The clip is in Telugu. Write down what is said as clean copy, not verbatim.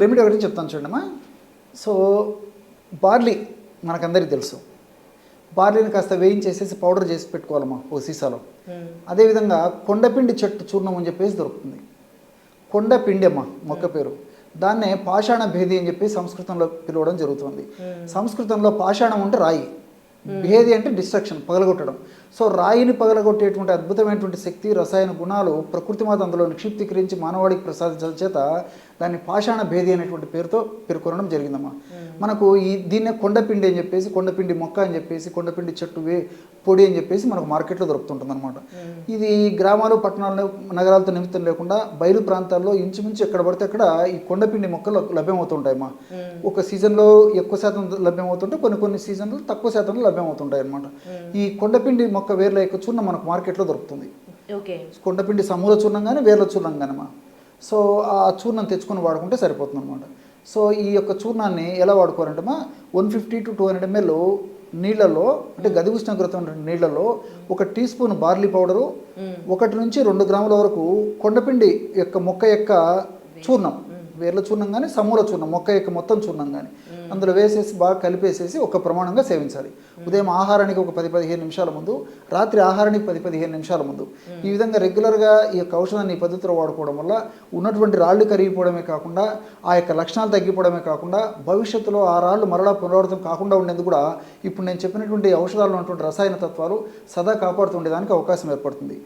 రెమెడీ ఒకటి చెప్తాను చూడమ్మా. సో బార్లీ మనకందరికీ తెలుసు. బార్లీని కాస్త వేయించేసేసి పౌడర్ చేసి పెట్టుకోవాలమ్మా ఓ సీసాలో. అదేవిధంగా కొండపిండి చెట్టు చూర్ణం అని చెప్పేసి దొరుకుతుంది. కొండపిండి అమ్మ మొక్క పేరు. దాన్నే పాషాణ భేది అని చెప్పి సంస్కృతంలో పిలవడం జరుగుతుంది. సంస్కృతంలో పాషాణం అంటే రాయి, భేది అంటే డిస్ట్రక్షన్, పగలగొట్టడం. సో రాయిని పగలగొట్టేటువంటి అద్భుతమైనటువంటి శక్తి, రసాయన గుణాలు ప్రకృతి మాత అందులో నిక్షిప్తీకరించి మానవాడికి ప్రసాదించడం చేత దాన్ని పాషాణ భేది అనేటువంటి పేరుతో పేర్కొనడం జరిగిందమ్మా. మనకు దీన్నే కొండపిండి అని చెప్పేసి, కొండపిండి మొక్క అని చెప్పేసి, కొండపిండి చెట్టు పొడి అని చెప్పేసి మనకు మార్కెట్లో దొరుకుతుంటుంది అనమాట. ఇది గ్రామాలు, పట్టణాలు, నగరాలతో నిమిత్తం లేకుండా బయలు ప్రాంతాల్లో ఇంచుమించు ఎక్కడ పడితే అక్కడ ఈ కొండపిండి మొక్కలు లభ్యమవుతుంటాయమ్మా. ఒక సీజన్లో ఎక్కువ శాతం లభ్యమవుతుంటే కొన్ని సీజన్లు తక్కువ శాతంలో లభ్యమవుతుంటాయి అనమాట. ఈ కొండపిండి మొక్క వేర్ల యొక్క చూర్ణం మనకు మార్కెట్లో దొరుకుతుంది. కొండపిండి సమూల చూర్ణం కానీ వేర్ల చూర్ణం కానమ్మా. సో ఆ చూర్ణం తెచ్చుకొని వాడుకుంటే సరిపోతుంది అనమాట. సో ఈ యొక్క చూర్ణాన్ని ఎలా వాడుకోవాలంటే 150 to 200 ml నీళ్ళలో, అంటే గది ఉష్ణోగ్రత ఉన్న నీళ్ళలో 1 టీ స్పూన్ బార్లీ పౌడరు, 1 నుంచి 2 గ్రాముల వరకు కొండపిండి యొక్క మొక్క యొక్క చూర్ణం, వేర్ల చూర్ణం కానీ సమూల చూర్ణం, మొక్క యొక్క మొత్తం చూర్ణం కానీ అందులో వేసేసి బాగా కలిపేసేసి ఒక ప్రమాణంగా సేవించాలి. ఉదయం ఆహారానికి ఒక 10-15 నిమిషాల ముందు, రాత్రి ఆహారానికి 10-15 నిమిషాల ముందు. ఈ విధంగా రెగ్యులర్గా ఈ యొక్క ఔషధాన్ని ఈ పద్ధతిలో వాడుకోవడం వల్ల ఉన్నటువంటి రాళ్ళు కరిగిపోవడమే కాకుండా, ఆ యొక్క లక్షణాలు తగ్గిపోవడమే కాకుండా, భవిష్యత్తులో ఆ రాళ్ళు మరలా పునరావృతం కాకుండా ఉండేందుకు కూడా ఇప్పుడు నేను చెప్పినటువంటి ఔషధాల్లో ఉన్నటువంటి రసాయన తత్వాలు సదా కాపాడుతుండేదానికి అవకాశం ఏర్పడుతుంది.